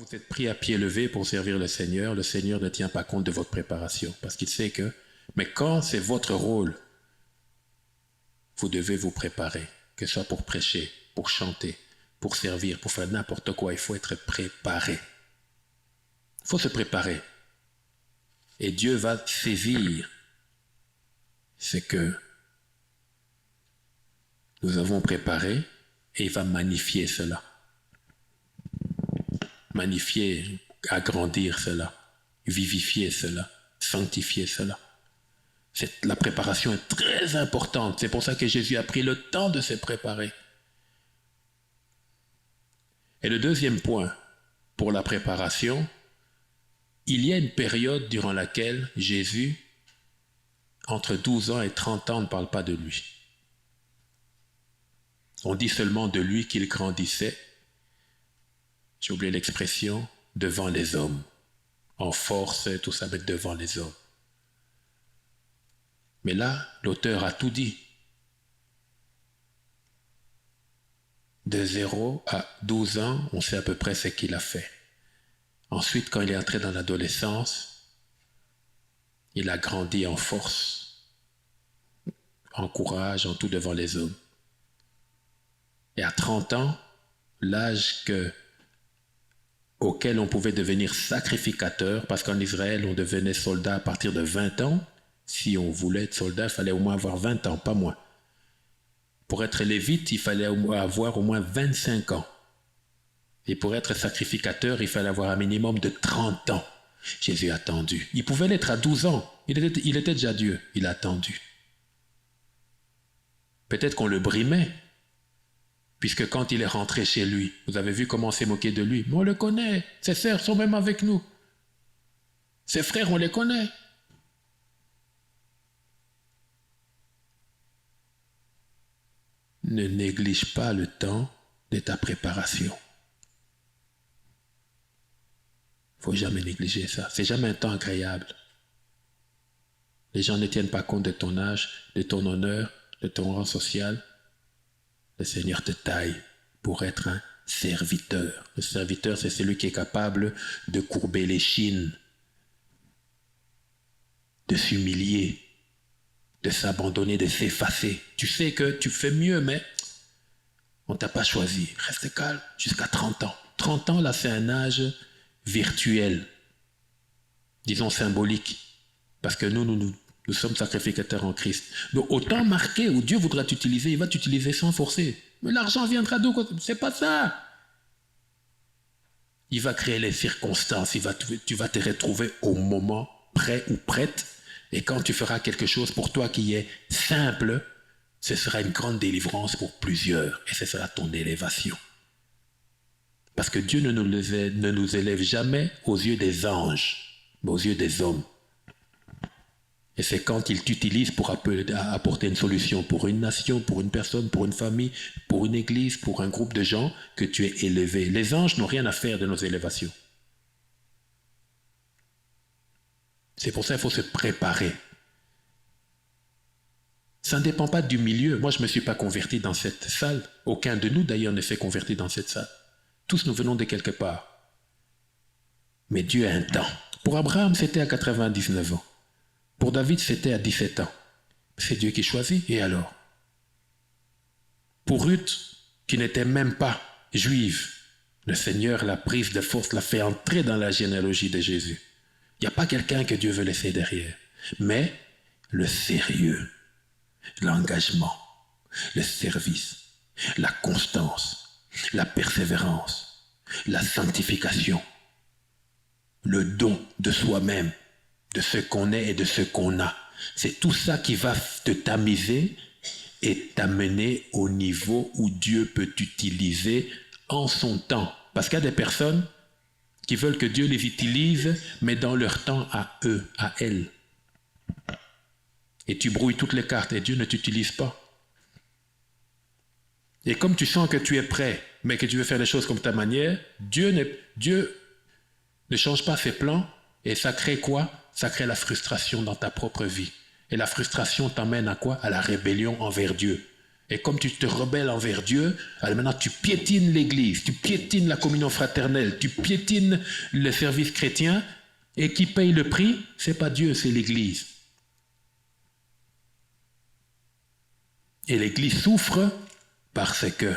vous êtes pris à pied levé pour servir le Seigneur ne tient pas compte de votre préparation. Parce qu'il sait que, mais quand c'est votre rôle, vous devez vous préparer, que ce soit pour prêcher, pour chanter, pour servir, pour faire n'importe quoi. Il faut être préparé. Il faut se préparer. Et Dieu va saisir ce que nous avons préparé et il va magnifier cela. Magnifier, agrandir cela, vivifier cela, sanctifier cela. La préparation est très importante. C'est pour ça que Jésus a pris le temps de se préparer. Et le deuxième point, pour la préparation, il y a une période durant laquelle Jésus, entre 12 ans et 30 ans, ne parle pas de lui. On dit seulement de lui qu'il grandissait, j'ai oublié l'expression, devant les hommes. En force, tout ça, mais devant les hommes. Mais là, l'auteur a tout dit. De 0 à 12 ans, on sait à peu près ce qu'il a fait. Ensuite, quand il est entré dans l'adolescence, il a grandi en force, en courage, en tout devant les hommes. Et à 30 ans, l'âge auquel on pouvait devenir sacrificateur, parce qu'en Israël, on devenait soldat à partir de 20 ans. Si on voulait être soldat, il fallait au moins avoir 20 ans, pas moins. Pour être lévite, il fallait avoir au moins 25 ans. Et pour être sacrificateur, il fallait avoir un minimum de 30 ans. Jésus a attendu. Il pouvait l'être à 12 ans. Il était déjà Dieu. Il a attendu. Peut-être qu'on le brimait, puisque quand il est rentré chez lui, vous avez vu comment on s'est moqué de lui. Mais on le connaît. Ses sœurs sont même avec nous. Ses frères, on les connaît. Ne néglige pas le temps de ta préparation. Il ne faut jamais négliger ça. C'est jamais un temps agréable. Les gens ne tiennent pas compte de ton âge, de ton honneur, de ton rang social. Le Seigneur te taille pour être un serviteur. Le serviteur, c'est celui qui est capable de courber l'échine, de s'humilier, de s'abandonner, de s'effacer. Tu sais que tu fais mieux, mais on ne t'a pas choisi. Reste calme jusqu'à 30 ans. 30 ans, là, c'est un âge virtuel, disons symbolique, parce que nous sommes sacrificateurs en Christ. Donc, au temps marqué où Dieu voudra t'utiliser, il va t'utiliser sans forcer. Mais l'argent viendra d'où? C'est pas ça. Il va créer les circonstances, tu vas te retrouver au moment prêt ou prête. Et quand tu feras quelque chose pour toi qui est simple, ce sera une grande délivrance pour plusieurs. Et ce sera ton élévation. Parce que Dieu ne nous élève jamais aux yeux des anges, mais aux yeux des hommes. Et c'est quand il t'utilise pour apporter une solution pour une nation, pour une personne, pour une famille, pour une église, pour un groupe de gens, que tu es élevé. Les anges n'ont rien à faire de nos élévations. C'est pour ça qu'il faut se préparer. Ça ne dépend pas du milieu. Moi, je ne me suis pas converti dans cette salle. Aucun de nous, d'ailleurs, ne s'est converti dans cette salle. Tous nous venons de quelque part. Mais Dieu a un temps. Pour Abraham, c'était à 99 ans. Pour David, c'était à 17 ans. C'est Dieu qui choisit. Et alors? Pour Ruth, qui n'était même pas juive, le Seigneur l'a prise de force, l'a fait entrer dans la généalogie de Jésus. Il n'y a pas quelqu'un que Dieu veut laisser derrière. Mais le sérieux, l'engagement, le service, la constance, la persévérance, la sanctification, le don de soi-même, de ce qu'on est et de ce qu'on a. C'est tout ça qui va te tamiser et t'amener au niveau où Dieu peut t'utiliser en son temps. Parce qu'il y a des personnes qui veulent que Dieu les utilise, mais dans leur temps à eux, à elles. Et tu brouilles toutes les cartes et Dieu ne t'utilise pas. Et comme tu sens que tu es prêt, mais que tu veux faire les choses comme ta manière, Dieu ne change pas ses plans et ça crée quoi? Ça crée la frustration dans ta propre vie. Et la frustration t'emmène à quoi? À la rébellion envers Dieu. Et comme tu te rebelles envers Dieu, alors maintenant tu piétines l'Église, tu piétines la communion fraternelle, tu piétines le service chrétien, et qui paye le prix, c'est pas Dieu, c'est l'Église. Et l'Église souffre parce que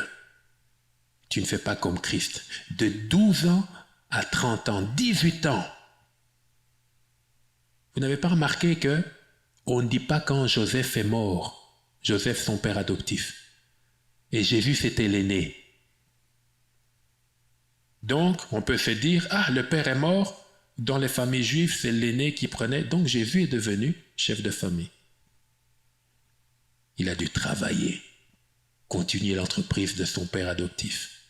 tu ne fais pas comme Christ. De 12 ans à 30 ans, 18 ans. Vous n'avez pas remarqué que on ne dit pas quand Joseph est mort, Joseph son père adoptif. Et Jésus c'était l'aîné. Donc on peut se dire, ah le père est mort, dans les familles juives c'est l'aîné qui prenait, donc Jésus est devenu chef de famille. Il a dû travailler, continuer l'entreprise de son père adoptif,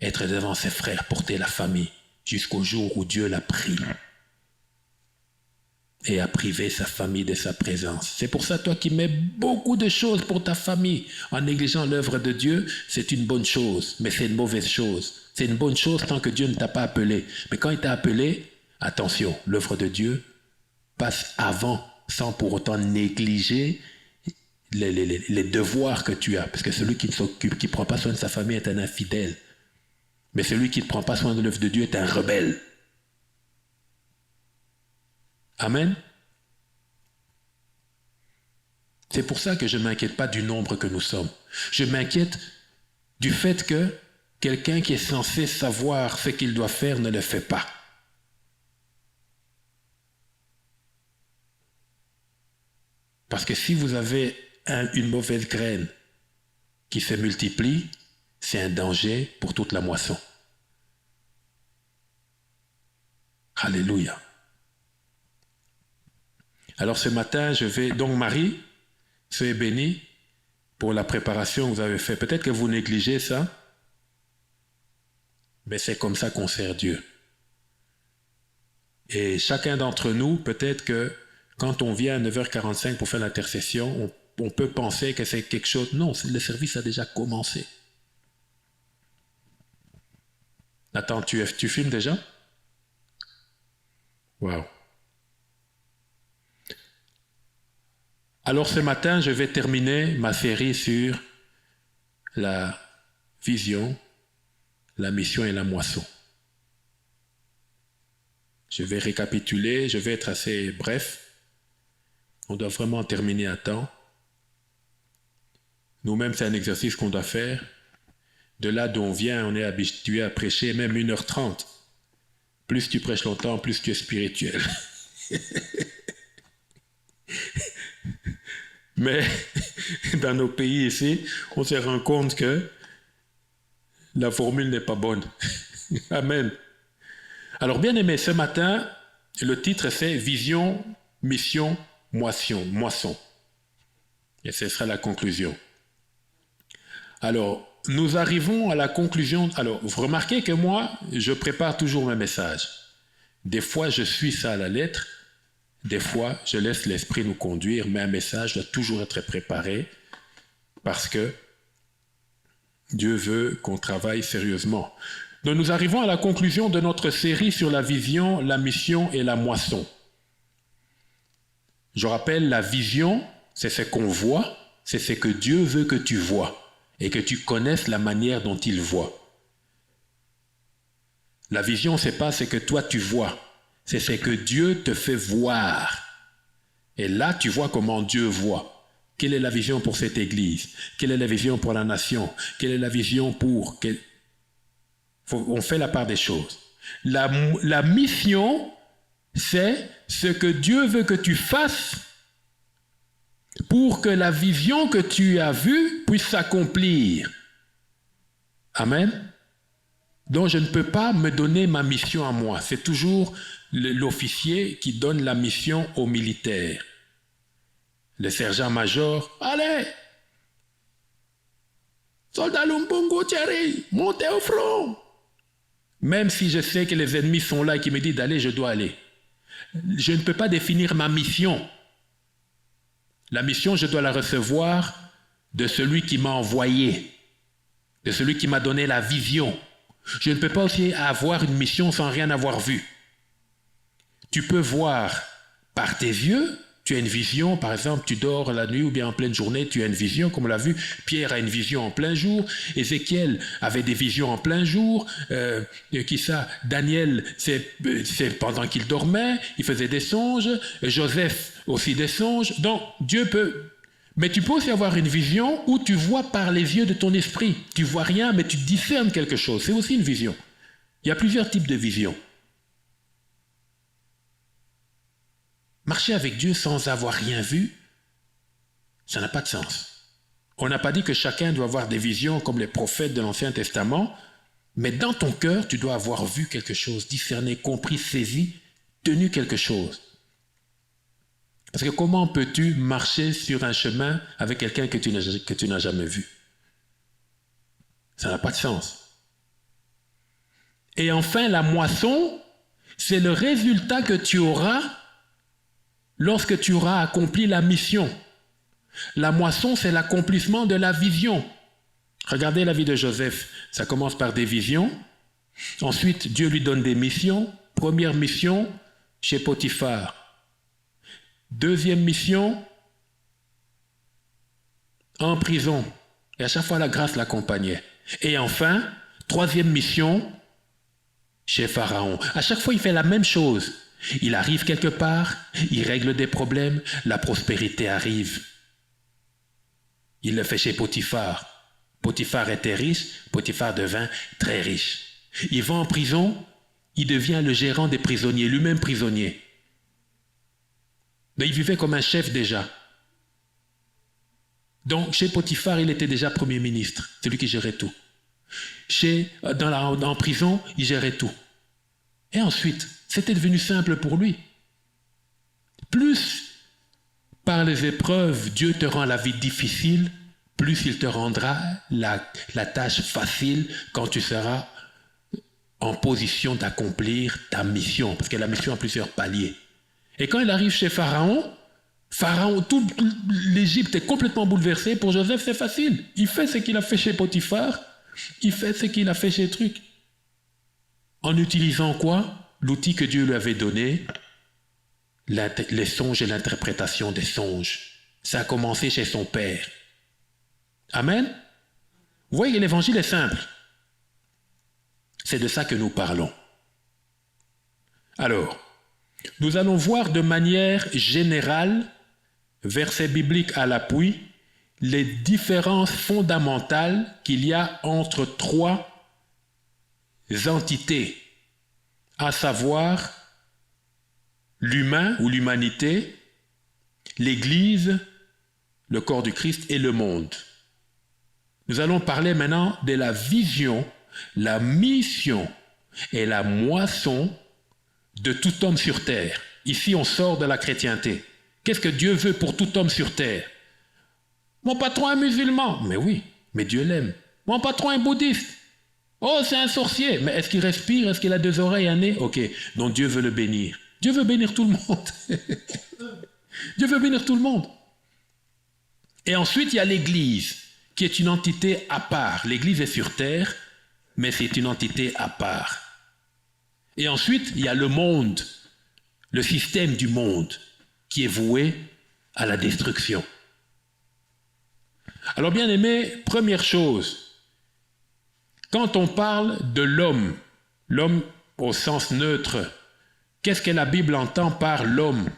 être devant ses frères, porter la famille, jusqu'au jour où Dieu l'a pris et a privé sa famille de sa présence. C'est pour ça, toi qui mets beaucoup de choses pour ta famille en négligeant l'œuvre de Dieu, c'est une bonne chose, mais c'est une mauvaise chose. C'est une bonne chose tant que Dieu ne t'a pas appelé. Mais quand il t'a appelé, attention, l'œuvre de Dieu passe avant, sans pour autant négliger les devoirs que tu as. Parce que celui qui ne s'occupe, qui ne prend pas soin de sa famille est un infidèle. Mais celui qui ne prend pas soin de l'œuvre de Dieu est un rebelle. Amen. C'est pour ça que je ne m'inquiète pas du nombre que nous sommes. Je m'inquiète du fait que quelqu'un qui est censé savoir ce qu'il doit faire ne le fait pas. Parce que si vous avez une mauvaise graine qui se multiplie, c'est un danger pour toute la moisson. Alléluia. Alors ce matin, donc Marie, soyez bénie pour la préparation que vous avez faite. Peut-être que vous négligez ça, mais c'est comme ça qu'on sert Dieu. Et chacun d'entre nous, peut-être que quand on vient à 9h45 pour faire l'intercession, on peut penser que c'est quelque chose. Non, le service a déjà commencé. Attends, tu filmes déjà? Waouh. Alors ce matin, je vais terminer ma série sur la vision, la mission et la moisson. Je vais récapituler, je vais être assez bref. On doit vraiment terminer à temps. Nous-mêmes, c'est un exercice qu'on doit faire. De là d'où on vient, on est habitué à prêcher même 1h30. Plus tu prêches longtemps, plus tu es spirituel. Mais dans nos pays ici, on se rend compte que la formule n'est pas bonne. Amen. Alors bien aimé, ce matin, le titre c'est Vision, Mission, Moisson. Et ce sera la conclusion. Alors, nous arrivons à la conclusion. Alors, vous remarquez que moi, je prépare toujours mes messages. Des fois, je suis ça à la lettre. Des fois, je laisse l'esprit nous conduire, mais un message doit toujours être préparé parce que Dieu veut qu'on travaille sérieusement. Donc, nous arrivons à la conclusion de notre série sur la vision, la mission et la moisson. Je rappelle, la vision, c'est ce qu'on voit, c'est ce que Dieu veut que tu vois et que tu connaisses la manière dont il voit. La vision, c'est pas ce que toi tu vois. C'est ce que Dieu te fait voir. Et là, tu vois comment Dieu voit. Quelle est la vision pour cette église? Quelle est la vision pour la nation? Quelle est la vision pour... On fait la part des choses. La mission, c'est ce que Dieu veut que tu fasses pour que la vision que tu as vue puisse s'accomplir. Amen. Donc je ne peux pas me donner ma mission à moi. C'est toujours l'officier qui donne la mission aux militaires. Le sergent-major, allez, soldat Lumbungu Thierry, montez au front. Même si je sais que les ennemis sont là et qui me disent d'aller, je dois aller. Je ne peux pas définir ma mission. La mission, je dois la recevoir de celui qui m'a envoyé, de celui qui m'a donné la vision. Je ne peux pas aussi avoir une mission sans rien avoir vu. Tu peux voir par tes yeux, Tu as une vision, par exemple, tu dors la nuit ou bien en pleine journée, tu as une vision, comme on l'a vu. Pierre a une vision en plein jour. Ézéchiel avait des visions en plein jour. Daniel, c'est pendant qu'il dormait, il faisait des songes. Joseph aussi des songes. Donc, Dieu peut... Mais tu peux aussi avoir une vision où tu vois par les yeux de ton esprit. Tu vois rien, mais tu discernes quelque chose. C'est aussi une vision. Il y a plusieurs types de visions. Marcher avec Dieu sans avoir rien vu, ça n'a pas de sens. On n'a pas dit que chacun doit avoir des visions comme les prophètes de l'Ancien Testament, mais dans ton cœur, tu dois avoir vu quelque chose, discerné, compris, saisi, tenu quelque chose. Parce que comment peux-tu marcher sur un chemin avec quelqu'un que tu n'as jamais vu? Ça n'a pas de sens. Et enfin, la moisson, c'est le résultat que tu auras lorsque tu auras accompli la mission. La moisson, c'est l'accomplissement de la vision. Regardez la vie de Joseph. Ça commence par des visions. Ensuite, Dieu lui donne des missions. Première mission, chez Potiphar. Deuxième mission, en prison. Et à chaque fois, la grâce l'accompagnait. Et enfin, troisième mission, chez Pharaon. À chaque fois, il fait la même chose. Il arrive quelque part, il règle des problèmes, la prospérité arrive. Il le fait chez Potiphar. Potiphar était riche, Potiphar devint très riche. Il va en prison, il devient le gérant des prisonniers, lui-même prisonnier. Donc il vivait comme un chef déjà. Donc chez Potiphar, il était déjà premier ministre, c'est lui qui gérait tout. En prison, il gérait tout. Et ensuite, c'était devenu simple pour lui. Plus par les épreuves, Dieu te rend la vie difficile, plus il te rendra la tâche facile quand tu seras en position d'accomplir ta mission. Parce que la mission a plusieurs paliers. Et quand il arrive chez Pharaon, toute l'Égypte est complètement bouleversée. Pour Joseph, c'est facile. Il fait ce qu'il a fait chez Potiphar, il fait ce qu'il a fait chez Truc. En utilisant quoi? L'outil que Dieu lui avait donné, les songes et l'interprétation des songes. Ça a commencé chez son père. Amen. Vous voyez que l'évangile est simple. C'est de ça que nous parlons. Alors, nous allons voir de manière générale, versets bibliques à l'appui, les différences fondamentales qu'il y a entre trois entités, à savoir l'humain ou l'humanité, l'Église, le corps du Christ et le monde. Nous allons parler maintenant de la vision, la mission et la moisson de tout homme sur terre. Ici, on sort de la chrétienté. Qu'est-ce que Dieu veut pour tout homme sur terre? Mon patron est musulman. Mais oui, mais Dieu l'aime. Mon patron est bouddhiste. Oh, c'est un sorcier. Mais est-ce qu'il respire? Est-ce qu'il a deux oreilles, un nez? Ok, donc Dieu veut le bénir. Dieu veut bénir tout le monde. Dieu veut bénir tout le monde. Et ensuite, il y a l'Église, qui est une entité à part. L'Église est sur terre, mais c'est une entité à part. Et ensuite, il y a le monde, le système du monde, qui est voué à la destruction. Alors, bien aimé, première chose, quand on parle de l'homme au sens neutre, qu'est-ce que la Bible entend par l'homme?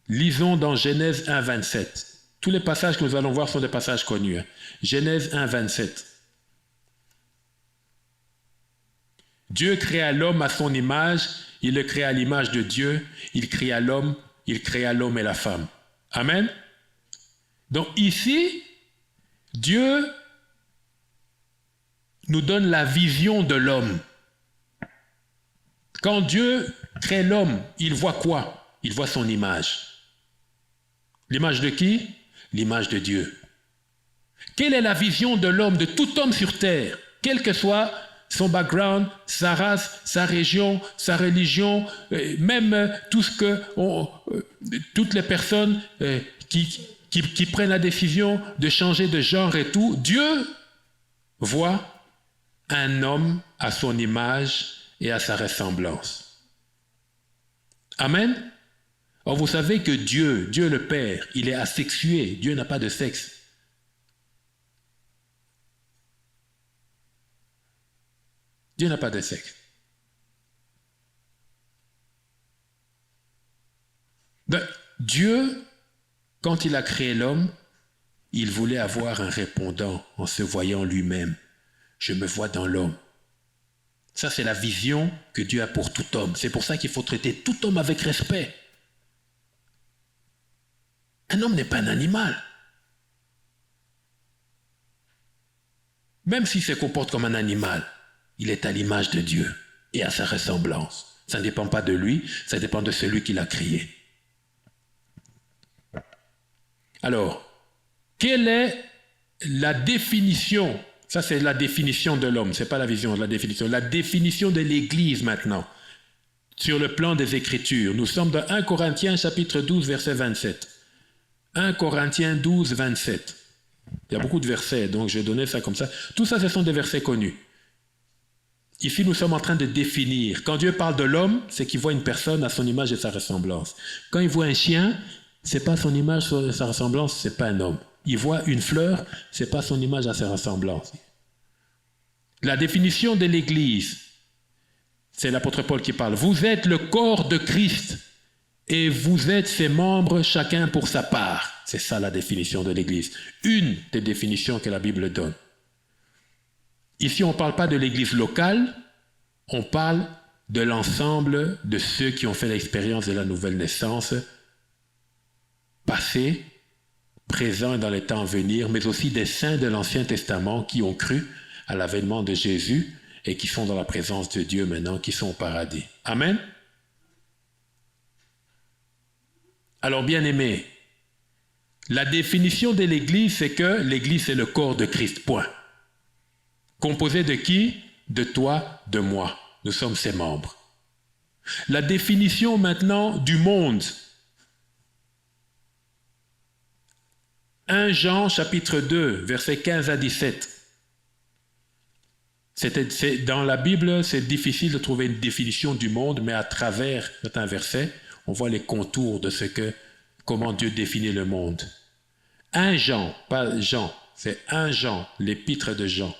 Lisons dans Genèse 1, 27. Tous les passages que nous allons voir sont des passages connus. Genèse 1, 27. Dieu créa l'homme à son image, il le créa à l'image de Dieu, il créa l'homme et la femme. Amen. Donc ici, Dieu nous donne la vision de l'homme. Quand Dieu crée l'homme, il voit quoi? Il voit son image. L'image de qui? L'image de Dieu. Quelle est la vision de l'homme, de tout homme sur terre, quel que soit son background, sa race, sa région, sa religion, même toutes les personnes qui prennent la décision de changer de genre et tout, Dieu voit un homme à son image et à sa ressemblance. Amen. Or, vous savez que Dieu le Père, il est asexué. Dieu n'a pas de sexe. Dieu n'a pas de sexe. Donc, Dieu, quand il a créé l'homme, il voulait avoir un répondant en se voyant lui-même. Je me vois dans l'homme. Ça, c'est la vision que Dieu a pour tout homme. C'est pour ça qu'il faut traiter tout homme avec respect. Un homme n'est pas un animal. Même s'il se comporte comme un animal, il est à l'image de Dieu et à sa ressemblance. Ça ne dépend pas de lui, ça dépend de celui qui l'a créé. Alors, quelle est la définition? Ça, c'est la définition de l'homme, ce n'est pas la vision, la définition. La définition de l'Église maintenant, sur le plan des Écritures. Nous sommes dans 1 Corinthiens chapitre 12, verset 27. 1 Corinthiens 12, 27. Il y a beaucoup de versets, donc je vais donner ça comme ça. Tout ça, ce sont des versets connus. Ici, nous sommes en train de définir. Quand Dieu parle de l'homme, c'est qu'il voit une personne à son image et sa ressemblance. Quand il voit un chien, ce n'est pas son image et sa ressemblance, ce n'est pas un homme. Il voit une fleur, ce n'est pas son image à sa ressemblance. La définition de l'Église, c'est l'apôtre Paul qui parle. Vous êtes le corps de Christ et vous êtes ses membres, chacun pour sa part. C'est ça la définition de l'Église. Une des définitions que la Bible donne. Ici, on ne parle pas de l'Église locale, on parle de l'ensemble de ceux qui ont fait l'expérience de la nouvelle naissance, passé, présent et dans les temps à venir, mais aussi des saints de l'Ancien Testament qui ont cru à l'avènement de Jésus et qui sont dans la présence de Dieu maintenant, qui sont au paradis. Amen. Alors, bien-aimés, la définition de l'Église, c'est que l'Église, c'est le corps de Christ, point. Composé de qui? De toi, de moi. Nous sommes ses membres. La définition maintenant du monde. 1 Jean chapitre 2, versets 15 à 17. Dans la Bible, c'est difficile de trouver une définition du monde, mais à travers certains versets, on voit les contours de comment Dieu définit le monde. 1 Jean, pas Jean, c'est 1 Jean, l'épître de Jean.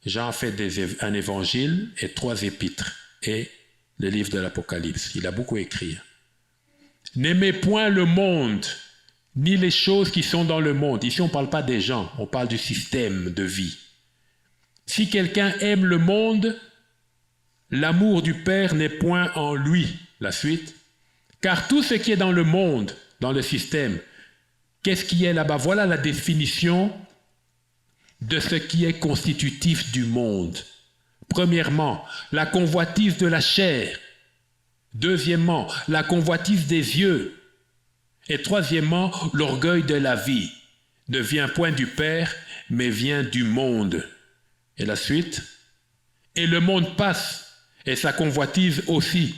Jean a fait un évangile et 3 épîtres et le livre de l'Apocalypse. Il a beaucoup écrit. N'aimez point le monde, ni les choses qui sont dans le monde. Ici, on ne parle pas des gens, on parle du système de vie. Si quelqu'un aime le monde, l'amour du Père n'est point en lui. La suite. Car tout ce qui est dans le monde, dans le système, qu'est-ce qui est là-bas? Voilà la définition de ce qui est constitutif du monde. Premièrement, la convoitise de la chair. Deuxièmement, la convoitise des yeux. Et troisièmement, l'orgueil de la vie. Ne vient point du Père, mais vient du monde. Et la suite. Et le monde passe, et sa convoitise aussi.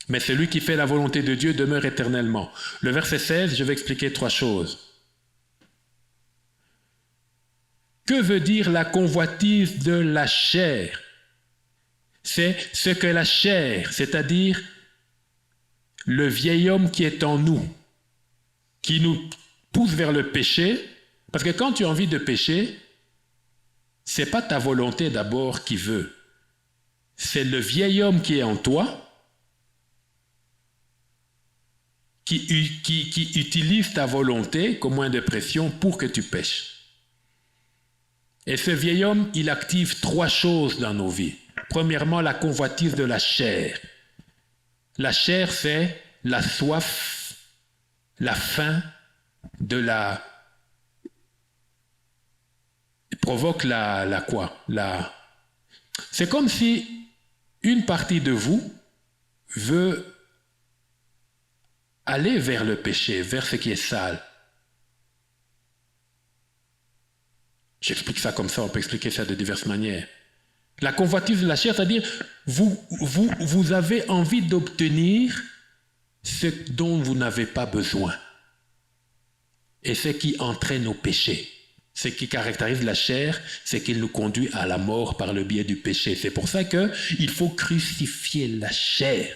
Mais celui qui fait la volonté de Dieu demeure éternellement. Le verset 16, je vais expliquer 3 choses. Que veut dire la convoitise de la chair? C'est ce que la chair, c'est-à-dire le vieil homme qui est en nous, qui nous pousse vers le péché, parce que quand tu as envie de pécher, ce n'est pas ta volonté d'abord qui veut, c'est le vieil homme qui est en toi, qui utilise ta volonté comme moyen de pression pour que tu pêches. Et ce vieil homme, il active 3 choses dans nos vies. Premièrement, la convoitise de la chair. La chair, c'est la soif, la faim de la... Il provoque la quoi? C'est comme si une partie de vous veut aller vers le péché, vers ce qui est sale. J'explique ça comme ça, on peut expliquer ça de diverses manières. La convoitise de la chair, c'est-à-dire vous avez envie d'obtenir ce dont vous n'avez pas besoin. Et ce qui entraîne au péché. Ce qui caractérise la chair, c'est qu'il nous conduit à la mort par le biais du péché. C'est pour ça qu'il faut crucifier la chair.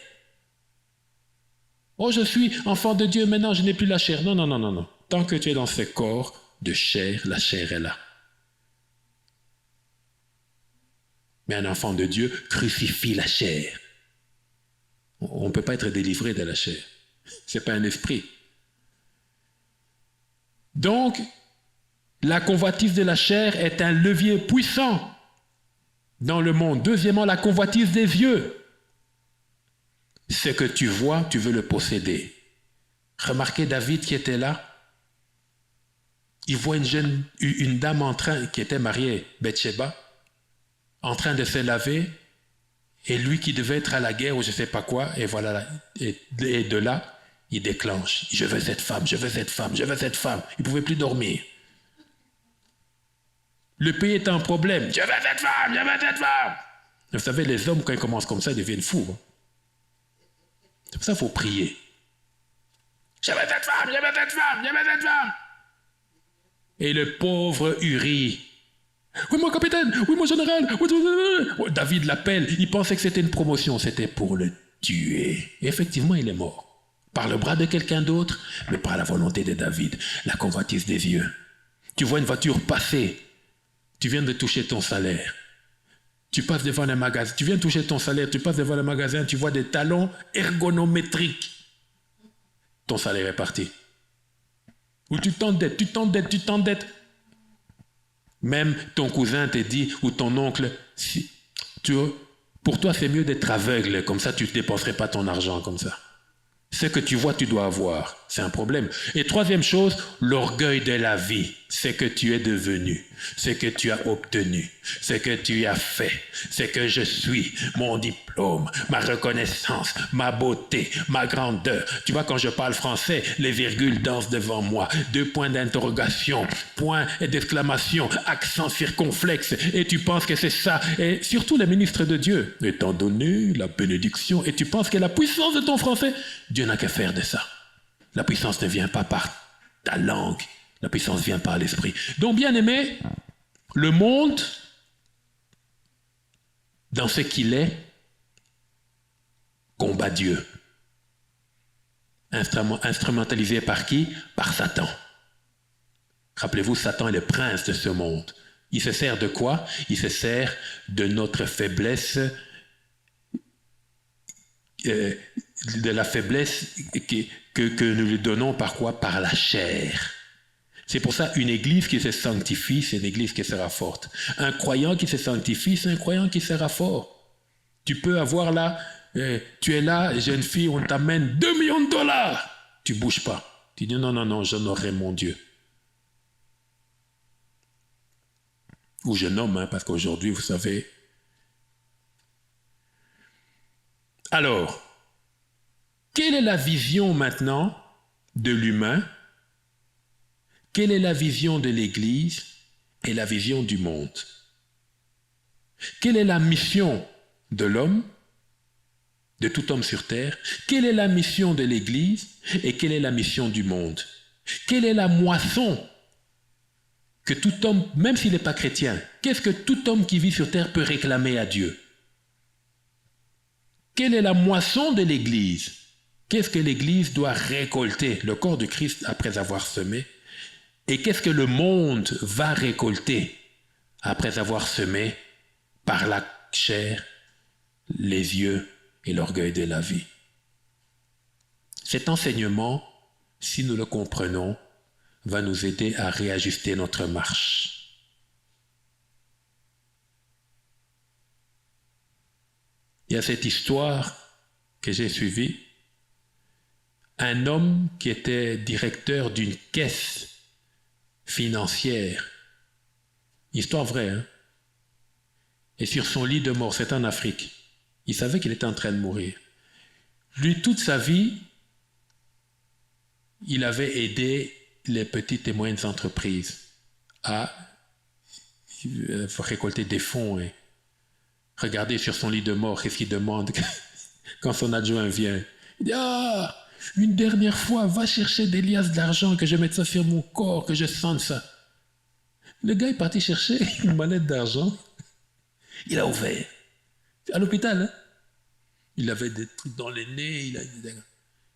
Oh, je suis enfant de Dieu, maintenant je n'ai plus la chair. Non, non, non, non, non. Tant que tu es dans ce corps de chair, la chair est là. Mais un enfant de Dieu crucifie la chair. On ne peut pas être délivré de la chair. Ce n'est pas un esprit. Donc, la convoitise de la chair est un levier puissant dans le monde. Deuxièmement, la convoitise des yeux. Ce que tu vois, tu veux le posséder. Remarquez David qui était là. Il voit une dame qui était mariée, Bathsheba, en train de se laver, et lui qui devait être à la guerre ou je ne sais pas quoi, et voilà, et de là, il déclenche. Je veux cette femme, je veux cette femme, je veux cette femme. Il ne pouvait plus dormir. Le pays est un problème. Je veux cette femme, je veux cette femme. Vous savez, les hommes, quand ils commencent comme ça, ils deviennent fous. C'est pour ça qu'il faut prier. Je veux cette femme, je veux cette femme, je veux cette femme. Et le pauvre Uri. Oui, mon capitaine, oui, mon général. Oui, David l'appelle. Il pensait que c'était une promotion. C'était pour le tuer. Et effectivement, il est mort. Par le bras de quelqu'un d'autre, mais par la volonté de David. La convoitise des yeux. Tu vois une voiture passer. Tu viens de toucher ton salaire. Tu passes devant un magasin. Tu viens de toucher ton salaire. Tu passes devant le magasin. Tu vois des talons ergonométriques. Ton salaire est parti. Ou tu t'endettes, tu t'endettes, tu t'endettes. Même ton cousin te dit, ou ton oncle, pour toi c'est mieux d'être aveugle, comme ça tu ne dépenserais pas ton argent comme ça. Ce que tu vois, tu dois avoir. C'est un problème. Et troisième chose, l'orgueil de la vie. Ce que tu es devenu, ce que tu as obtenu, ce que tu as fait, ce que je suis, mon diplôme, ma reconnaissance, ma beauté, ma grandeur. Tu vois, quand je parle français, les virgules dansent devant moi. 2 points d'interrogation, point d'exclamation, accent circonflexe. Et tu penses que c'est ça. Et surtout les ministres de Dieu. Étant donné la bénédiction, et tu penses que la puissance de ton français, Dieu n'a qu'à faire de ça. La puissance ne vient pas par ta langue. La puissance vient par l'esprit. Donc, bien aimé, le monde, dans ce qu'il est, combat Dieu. Instrumentalisé par qui? Par Satan. Rappelez-vous, Satan est le prince de ce monde. Il se sert de quoi? Il se sert de notre faiblesse, de la faiblesse que nous lui donnons par quoi? Par la chair. C'est pour ça une église qui se sanctifie, c'est une église qui sera forte. Un croyant qui se sanctifie, c'est un croyant qui sera fort. Tu peux avoir là, tu es là, jeune fille, on t'amène 2 millions de dollars. Tu ne bouges pas. Tu dis non, non, non, j'honorerai mon Dieu. Ou je nomme, parce qu'aujourd'hui, vous savez. Alors, quelle est la vision maintenant de l'humain? Quelle est la vision de l'Église et la vision du monde? Quelle est la mission de l'homme, de tout homme sur terre? Quelle est la mission de l'Église et quelle est la mission du monde? Quelle est la moisson que tout homme, même s'il n'est pas chrétien, qu'est-ce que tout homme qui vit sur terre peut réclamer à Dieu? Quelle est la moisson de l'Église? Qu'est-ce que l'Église doit récolter, le corps de Christ après avoir semé? Et qu'est-ce que le monde va récolter après avoir semé par la chair, les yeux et l'orgueil de la vie? Cet enseignement, si nous le comprenons, va nous aider à réajuster notre marche. Il y a cette histoire que j'ai suivie. Un homme qui était directeur d'une caisse financière. Histoire vraie, hein? Et sur son lit de mort, c'est en Afrique. Il savait qu'il était en train de mourir. Lui, toute sa vie, il avait aidé les petites et moyennes entreprises à récolter des fonds. Et regardez sur son lit de mort, qu'est-ce qu'il demande quand son adjoint vient? Il dit « Ah, une dernière fois, va chercher des liasses d'argent, que je mette ça sur mon corps, que je sente ça. » Le gars est parti chercher une mallette d'argent. Il a ouvert. À l'hôpital, hein? Il avait des trucs dans les nez.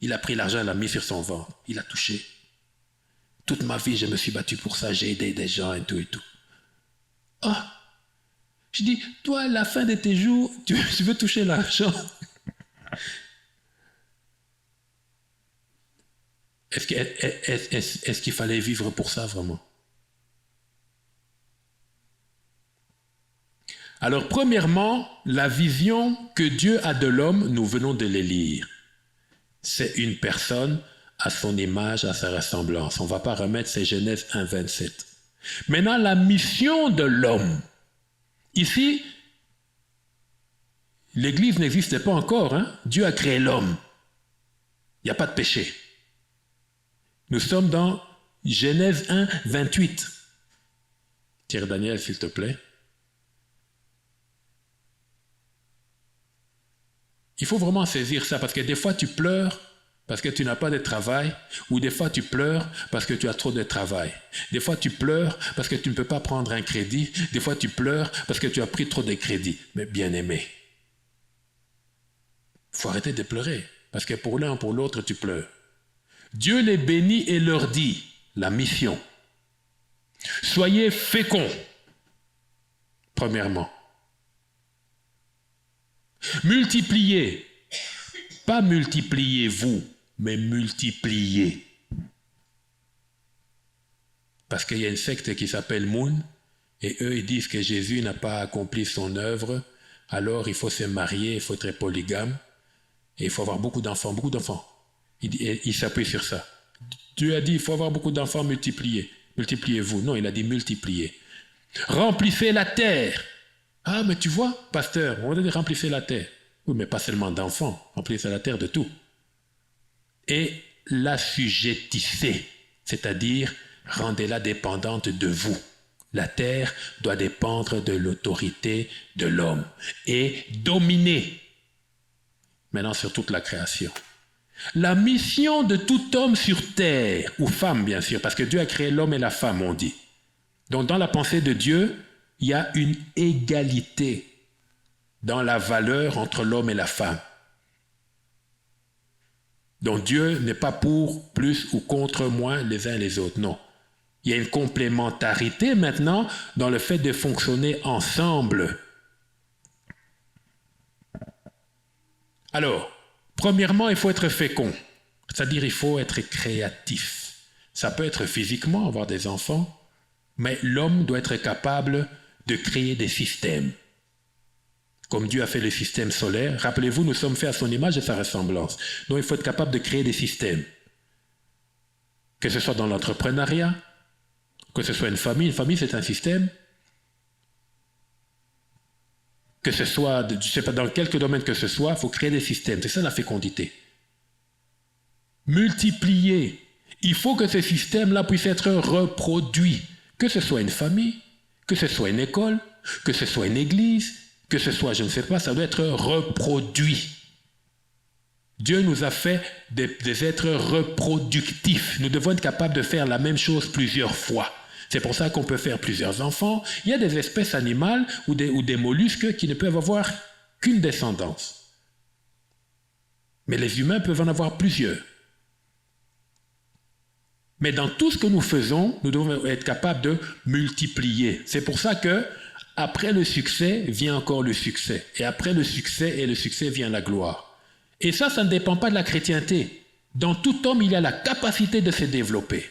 Il a pris l'argent, il l'a mis sur son ventre. Il a touché. Toute ma vie, je me suis battu pour ça, j'ai aidé des gens et tout et tout. Ah! Je dis, toi, à la fin de tes jours, tu veux toucher l'argent. Est-ce qu'il fallait vivre pour ça vraiment? Alors, premièrement, la vision que Dieu a de l'homme, nous venons de les lire. C'est une personne à son image, à sa ressemblance. On ne va pas remettre, c'est Genèse 1, 27. Maintenant, la mission de l'homme. Ici, l'Église n'existait pas encore. Hein? Dieu a créé l'homme. Il n'y a pas de péché. Nous sommes dans Genèse 1, 28. Thierry Daniel, s'il te plaît. Il faut vraiment saisir ça, parce que des fois tu pleures parce que tu n'as pas de travail, ou des fois tu pleures parce que tu as trop de travail. Des fois tu pleures parce que tu ne peux pas prendre un crédit, des fois tu pleures parce que tu as pris trop de crédits. Mais bien aimé, il faut arrêter de pleurer, parce que pour l'un ou pour l'autre tu pleures. Dieu les bénit et leur dit, la mission, soyez féconds, premièrement. Multipliez, pas multipliez-vous, mais multipliez. Parce qu'il y a une secte qui s'appelle Moon, et eux ils disent que Jésus n'a pas accompli son œuvre, alors il faut se marier, il faut être polygame, et il faut avoir beaucoup d'enfants, beaucoup d'enfants. Il s'appuie sur ça. Dieu a dit, il faut avoir beaucoup d'enfants, multipliez. Multipliez-vous. Non, il a dit multipliez. Remplissez la terre. Ah, mais tu vois, pasteur, on va dire remplissez la terre. Oui, mais pas seulement d'enfants, remplissez la terre de tout. Et l'assujettissez, c'est-à-dire rendez-la dépendante de vous. La terre doit dépendre de l'autorité de l'homme et dominer maintenant sur toute la création. La mission de tout homme sur terre, ou femme bien sûr, parce que Dieu a créé l'homme et la femme, on dit. Donc dans la pensée de Dieu, il y a une égalité dans la valeur entre l'homme et la femme. Donc Dieu n'est pas pour plus ou contre moins les uns les autres, non. Il y a une complémentarité maintenant dans le fait de fonctionner ensemble. Alors, premièrement, il faut être fécond, c'est-à-dire il faut être créatif. Ça peut être physiquement, avoir des enfants, mais l'homme doit être capable de créer des systèmes. Comme Dieu a fait le système solaire, rappelez-vous, nous sommes faits à son image et sa ressemblance. Donc il faut être capable de créer des systèmes. Que ce soit dans l'entrepreneuriat, que ce soit une famille c'est un système. Que ce soit, je ne sais pas, dans quelque domaine que ce soit, il faut créer des systèmes. C'est ça la fécondité. Multiplier. Il faut que ces systèmes-là puissent être reproduits. Que ce soit une famille, que ce soit une école, que ce soit une église, que ce soit, je ne sais pas, ça doit être reproduit. Dieu nous a fait des êtres reproductifs. Nous devons être capables de faire la même chose plusieurs fois. C'est pour ça qu'on peut faire plusieurs enfants. Il y a des espèces animales ou des mollusques qui ne peuvent avoir qu'une descendance. Mais les humains peuvent en avoir plusieurs. Mais dans tout ce que nous faisons, nous devons être capables de multiplier. C'est pour ça que après le succès vient encore le succès. Et après le succès vient la gloire. Et ça ne dépend pas de la chrétienté. Dans tout homme, il y a la capacité de se développer.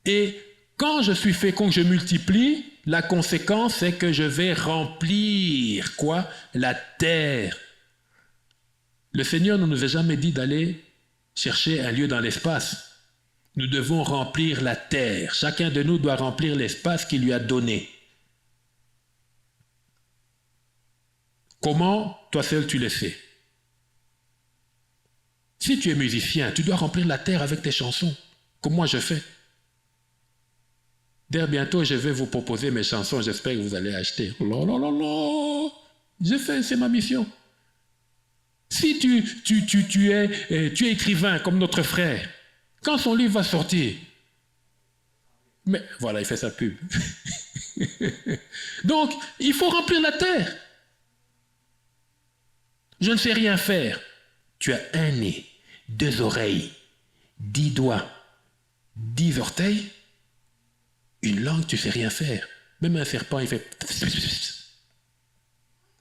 Et quand je suis fécond, que je multiplie, la conséquence, c'est que je vais remplir quoi? La terre. Le Seigneur ne nous a jamais dit d'aller chercher un lieu dans l'espace. Nous devons remplir la terre. Chacun de nous doit remplir l'espace qu'il lui a donné. Comment? Toi seul, tu le sais. Si tu es musicien, tu dois remplir la terre avec tes chansons, comme moi je fais. D'ailleurs, bientôt, je vais vous proposer mes chansons. J'espère que vous allez acheter. C'est ma mission. Si tu es écrivain comme notre frère, quand son livre va sortir, mais voilà, il fait sa pub. Donc, il faut remplir la terre. Je ne sais rien faire. Tu as un nez, 2 oreilles, 10 doigts, 10 orteils. Une langue, tu ne sais rien faire. Même un serpent, il fait...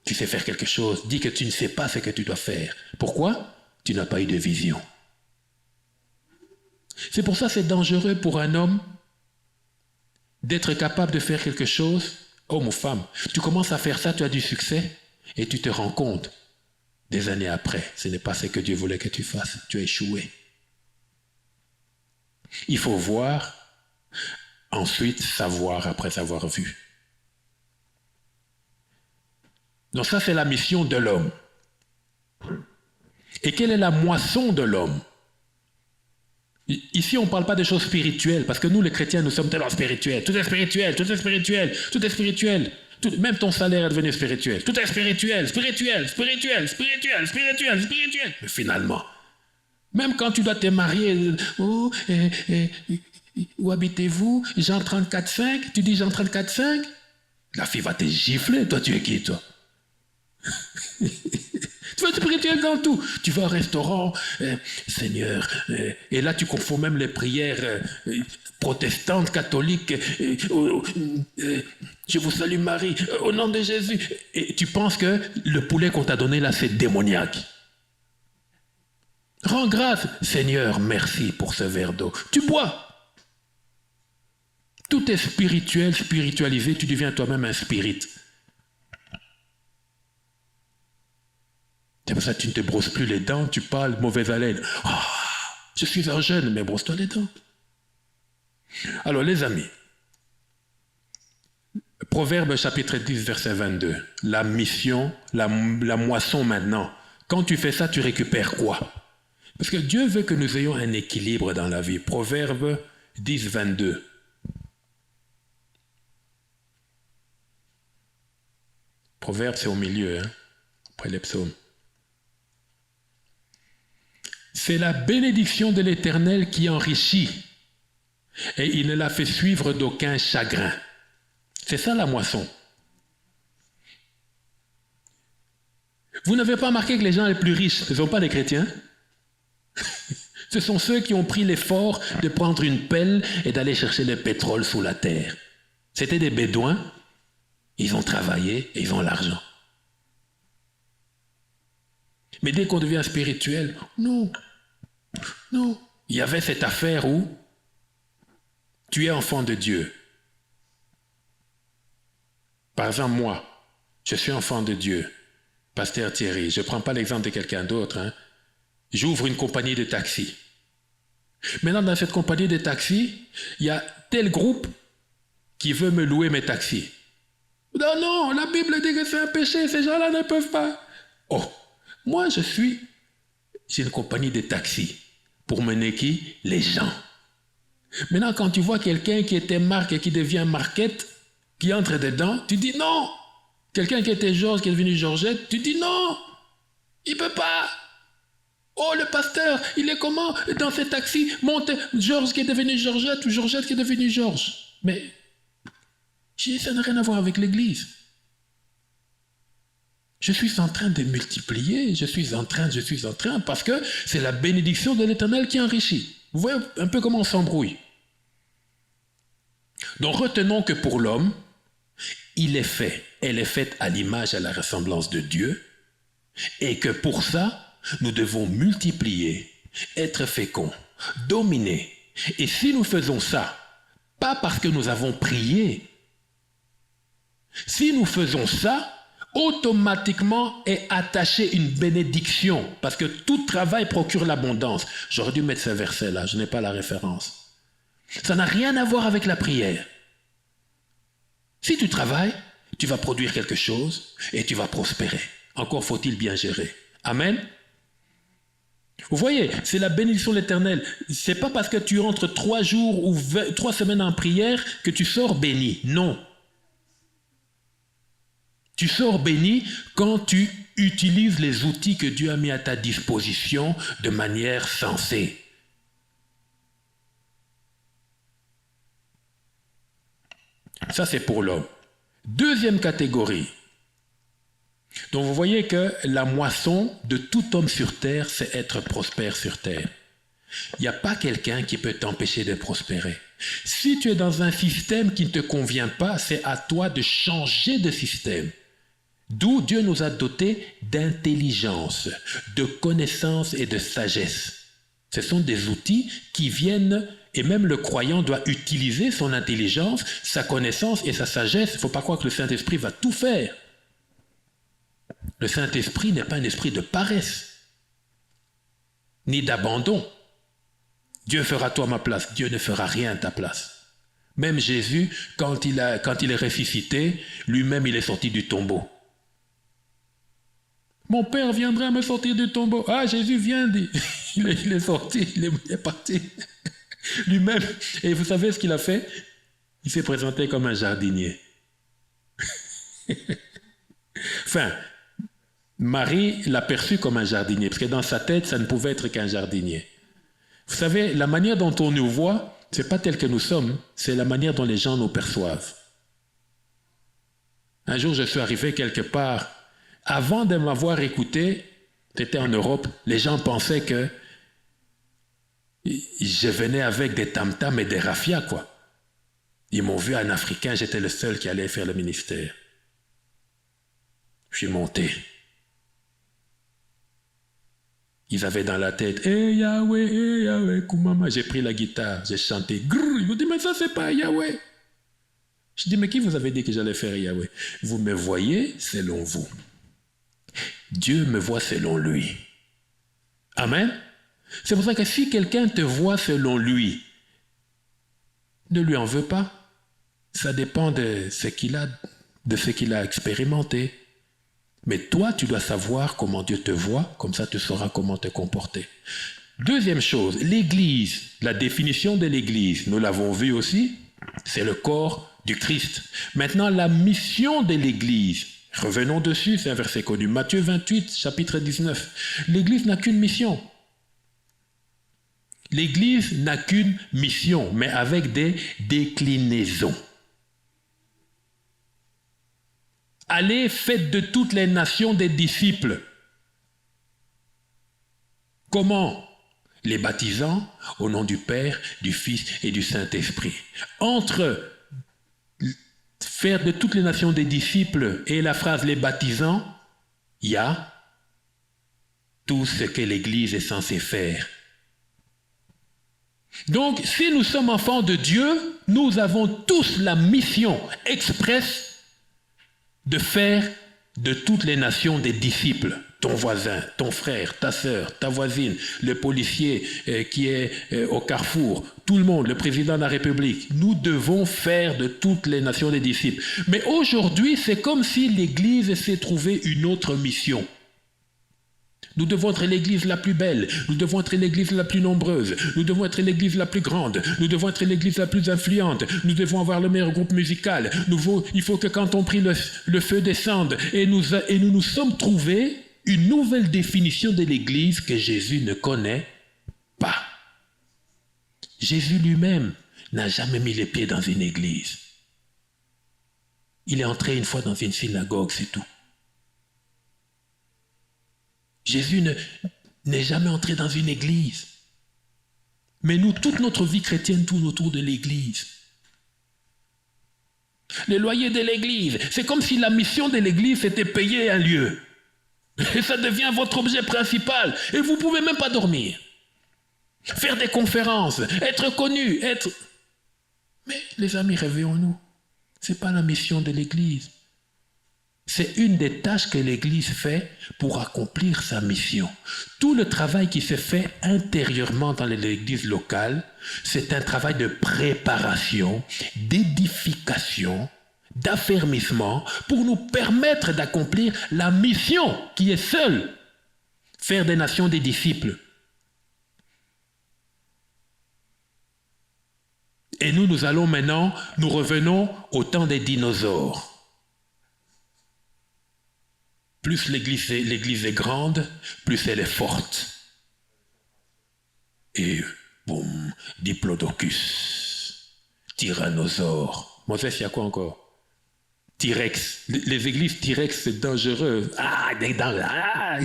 Tu sais faire quelque chose. Dis que tu ne sais pas ce que tu dois faire. Pourquoi? Tu n'as pas eu de vision. C'est pour ça que c'est dangereux pour un homme d'être capable de faire quelque chose, homme ou femme. Tu commences à faire ça, tu as du succès, et tu te rends compte, des années après, ce n'est pas ce que Dieu voulait que tu fasses. Tu as échoué. Il faut voir, ensuite savoir après avoir vu. Donc ça, c'est la mission de l'homme. Et quelle est la moisson de l'homme? Ici, on ne parle pas des choses spirituelles, parce que nous, les chrétiens, nous sommes tellement spirituels. Tout est spirituel, tout est spirituel, tout est spirituel. Même ton salaire est devenu spirituel. Tout est spirituel, spirituel, spirituel, spirituel, spirituel, spirituel. Mais finalement, même quand tu dois te marier, où habitez-vous? Jean 34,5, tu dis Jean 34,5, la fille va te gifler. Toi, tu es qui, toi? Tu vas être spirituel dans tout. Tu vas au restaurant, Seigneur, et là tu confonds même les prières protestantes, catholiques, je vous salue Marie, au nom de Jésus. Et tu penses que le poulet qu'on t'a donné là, c'est démoniaque. Rends grâce, Seigneur, merci pour ce verre d'eau. Tu bois. Tout est spirituel, spiritualisé, tu deviens toi-même un spirit. C'est pour ça que tu ne te brosses plus les dents, tu parles mauvaise haleine. Oh, je suis un jeune, mais brosse-toi les dents. Alors les amis, Proverbe chapitre 10, verset 22. La mission, la moisson maintenant. Quand tu fais ça, tu récupères quoi? Parce que Dieu veut que nous ayons un équilibre dans la vie. Proverbe 10, 22. Proverbe, c'est au milieu, hein, après les psaumes. C'est la bénédiction de l'Éternel qui enrichit, et il ne la fait suivre d'aucun chagrin. C'est ça la moisson. Vous n'avez pas remarqué que les gens les plus riches, ce ne sont pas des chrétiens? Ce sont ceux qui ont pris l'effort de prendre une pelle et d'aller chercher le pétrole sous la terre. C'était des bédouins, ils ont travaillé et ils ont l'argent. Mais dès qu'on devient spirituel, non. Il y avait cette affaire où tu es enfant de Dieu. Par exemple, moi, je suis enfant de Dieu. Pasteur Thierry, je ne prends pas l'exemple de quelqu'un d'autre. Hein. J'ouvre une compagnie de taxi. Maintenant, dans cette compagnie de taxi, il y a tel groupe qui veut me louer mes taxis. Non, la Bible dit que c'est un péché, ces gens-là ne peuvent pas. Oh, moi, j'ai une compagnie de taxis. Pour mener qui? Les gens. Maintenant, quand tu vois quelqu'un qui était marque et qui devient marquette, qui entre dedans, tu dis non. Quelqu'un qui était Georges, qui est devenu Georgette, tu dis non. Il ne peut pas. Oh, le pasteur, il est comment dans ce taxi? Monte Georges qui est devenu Georgette ou Georgette qui est devenu Georges. Mais ça n'a rien à voir avec l'Église. Je suis en train de multiplier, je suis en train, parce que c'est la bénédiction de l'Éternel qui enrichit. Vous voyez un peu comment on s'embrouille. Donc retenons que pour l'homme, elle est faite à l'image et à la ressemblance de Dieu, et que pour ça, nous devons multiplier, être féconds, dominer. Et si nous faisons ça, pas parce que nous avons prié, si nous faisons ça, automatiquement est attachée une bénédiction, parce que tout travail procure l'abondance. J'aurais dû mettre ce verset-là, je n'ai pas la référence. Ça n'a rien à voir avec la prière. Si tu travailles, tu vas produire quelque chose et tu vas prospérer. Encore faut-il bien gérer. Amen. Vous voyez, c'est la bénédiction de l'Éternel. C'est pas parce que tu rentres 3 jours ou 3 semaines en prière que tu sors béni. Non. Tu sors béni quand tu utilises les outils que Dieu a mis à ta disposition de manière sensée. Ça, c'est pour l'homme. Deuxième catégorie. Donc vous voyez que la moisson de tout homme sur terre, c'est être prospère sur terre. Il n'y a pas quelqu'un qui peut t'empêcher de prospérer. Si tu es dans un système qui ne te convient pas, c'est à toi de changer de système. D'où Dieu nous a dotés d'intelligence, de connaissance et de sagesse. Ce sont des outils qui viennent, et même le croyant doit utiliser son intelligence, sa connaissance et sa sagesse. Il ne faut pas croire que le Saint-Esprit va tout faire. Le Saint-Esprit n'est pas un esprit de paresse, ni d'abandon. Dieu fera tout à ma place. Dieu ne fera rien à ta place. Même Jésus, quand il est ressuscité, lui-même il est sorti du tombeau. Mon Père viendra me sortir du tombeau. Ah, Jésus vient, dit. Il est sorti, il est parti. Lui-même. Et vous savez ce qu'il a fait? Il s'est présenté comme un jardinier. Enfin, Marie l'a perçu comme un jardinier, parce que dans sa tête, ça ne pouvait être qu'un jardinier. Vous savez, la manière dont on nous voit, ce n'est pas tel que nous sommes, c'est la manière dont les gens nous perçoivent. Un jour, je suis arrivé quelque part. Avant de m'avoir écouté, j'étais en Europe, les gens pensaient que je venais avec des tam-tams et des rafias, quoi. Ils m'ont vu un Africain, j'étais le seul qui allait faire le ministère. Je suis monté. Ils avaient dans la tête, Yahweh, Koumama. J'ai pris la guitare, j'ai chanté, grrr. Ils m'ont dit, mais ça, c'est pas Yahweh. Je dis, mais qui vous avait dit que j'allais faire Yahweh? Vous me voyez selon vous. Dieu me voit selon lui. Amen. C'est pour ça que si quelqu'un te voit selon lui, ne lui en veux pas. Ça dépend de ce qu'il a expérimenté. Mais toi, tu dois savoir comment Dieu te voit, comme ça tu sauras comment te comporter. Deuxième chose, l'Église. La définition de l'Église, nous l'avons vu aussi, c'est le corps du Christ. Maintenant, la mission de l'Église. Revenons dessus, c'est un verset connu. Matthieu 28, chapitre 19. L'Église n'a qu'une mission. L'Église n'a qu'une mission, mais avec des déclinaisons. Allez, faites de toutes les nations des disciples. Comment? Les baptisant au nom du Père, du Fils et du Saint-Esprit. Entre faire de toutes les nations des disciples et la phrase les baptisant, il y a tout ce que l'Église est censée faire. Donc, si nous sommes enfants de Dieu, nous avons tous la mission expresse de faire de toutes les nations des disciples. Ton voisin, ton frère, ta sœur, ta voisine, le policier qui est au carrefour, tout le monde, le président de la République. Nous devons faire de toutes les nations des disciples. Mais aujourd'hui, c'est comme si l'Église s'est trouvée une autre mission. Nous devons être l'Église la plus belle, nous devons être l'Église la plus nombreuse, nous devons être l'Église la plus grande, nous devons être l'Église la plus influente, nous devons avoir le meilleur groupe musical. Il faut que quand on prie, le feu descende. Et nous sommes trouvés une nouvelle définition de l'Église que Jésus ne connaît pas. Jésus lui-même n'a jamais mis les pieds dans une église. Il est entré une fois dans une synagogue, c'est tout. Jésus n'est jamais entré dans une église. Mais nous, toute notre vie chrétienne tourne autour de l'église. Le loyer de l'église, c'est comme si la mission de l'église était payer un lieu. Et ça devient votre objet principal. Et vous ne pouvez même pas dormir. Faire des conférences, être connu, être... Mais les amis, réveillons-nous. Ce n'est pas la mission de l'église. C'est une des tâches que l'Église fait pour accomplir sa mission. Tout le travail qui se fait intérieurement dans l'Église locale, c'est un travail de préparation, d'édification, d'affermissement pour nous permettre d'accomplir la mission qui est seule, faire des nations des disciples. Et nous revenons au temps des dinosaures. Plus l'église est grande, plus elle est forte. Et boum, Diplodocus, Tyrannosaure. Moses, il y a quoi encore? T-Rex. Les églises T-Rex, c'est dangereux. Ah, des dents. Ah.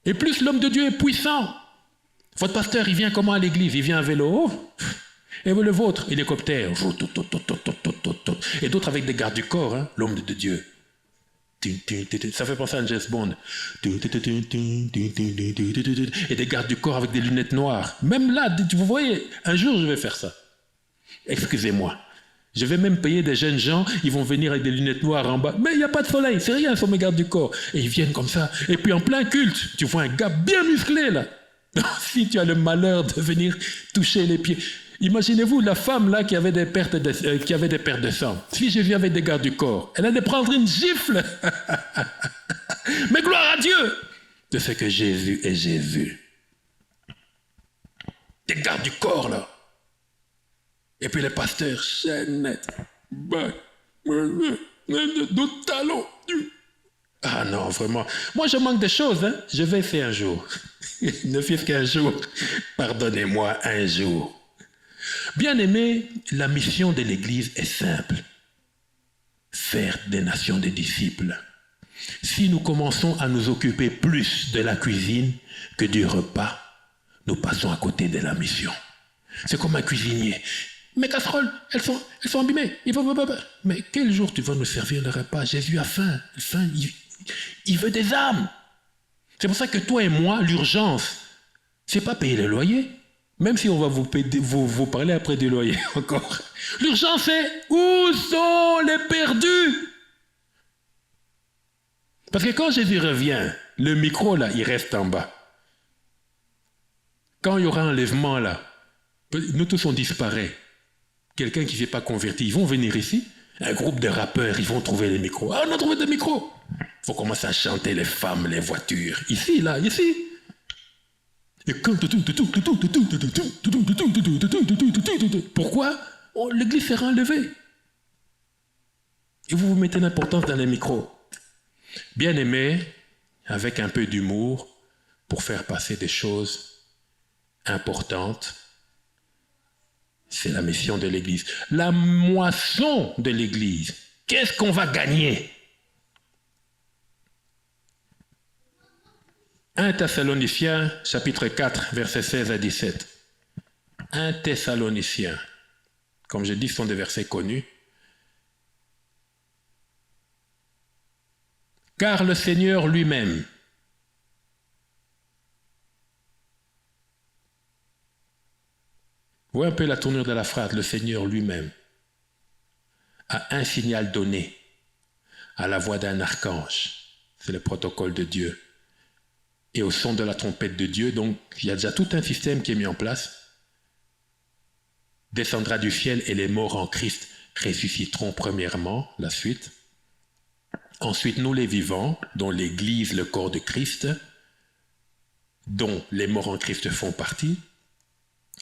Et plus l'homme de Dieu est puissant. Votre pasteur, il vient comment à l'église? Il vient à vélo. Et le vôtre, hélicoptère. Et d'autres avec des gardes du corps, hein, l'homme de Dieu. Ça fait penser à James Bond. Et des gardes du corps avec des lunettes noires. Même là, vous voyez, un jour je vais faire ça. Excusez-moi. Je vais même payer des jeunes gens, ils vont venir avec des lunettes noires en bas. Mais il n'y a pas de soleil, c'est rien sur mes gardes du corps. Et ils viennent comme ça. Et puis en plein culte, tu vois un gars bien musclé là. Si tu as le malheur de venir toucher les pieds. Imaginez-vous la femme là qui avait des pertes de sang. Si je viens avec des gardes du corps, elle allait prendre une gifle. Mais gloire à Dieu de ce que Jésus est Jésus. Des gardes du corps là. Et puis les pasteurs, chaînettes, d'autres talons. Ah non, vraiment. Moi, je manque de choses. Hein? Je vais essayer un jour. Ne fût-ce qu'un jour. Pardonnez-moi un jour. Bien-aimés, la mission de l'Église est simple. Faire des nations des disciples. Si nous commençons à nous occuper plus de la cuisine que du repas, nous passons à côté de la mission. C'est comme un cuisinier. Mes casseroles, elles sont abîmées. Mais quel jour tu vas nous servir le repas? Jésus a faim. Il veut des âmes. C'est pour ça que toi et moi, l'urgence, c'est pas payer le loyer. Même si on va vous parler après du loyer encore. L'urgence c'est où sont les perdus? Parce que quand Jésus revient, le micro là, il reste en bas. Quand il y aura un enlèvement là, nous tous on disparaît. Quelqu'un qui ne s'est pas converti, ils vont venir ici. Un groupe de rappeurs, ils vont trouver les micros. Ah, on a trouvé des micros. Il faut commencer à chanter les femmes, les voitures. Ici, là, ici. Et pourquoi? L'église sera enlevée. Et vous vous mettez l'importance dans les micros. Bien aimé, avec un peu d'humour, pour faire passer des choses importantes. C'est la mission de l'Église. La moisson de l'Église. Qu'est-ce qu'on va gagner? 1 Thessaloniciens, chapitre 4, versets 16 à 17. 1 Thessaloniciens. Comme je dis, ce sont des versets connus. Car le Seigneur lui-même voyez un peu la tournure de la phrase. Le Seigneur lui-même a un signal donné à la voix d'un archange. C'est le protocole de Dieu. Et au son de la trompette de Dieu, donc il y a déjà tout un système qui est mis en place. Descendra du ciel et les morts en Christ ressusciteront premièrement, la suite. Ensuite, nous les vivants, dont l'Église, le corps de Christ, dont les morts en Christ font partie,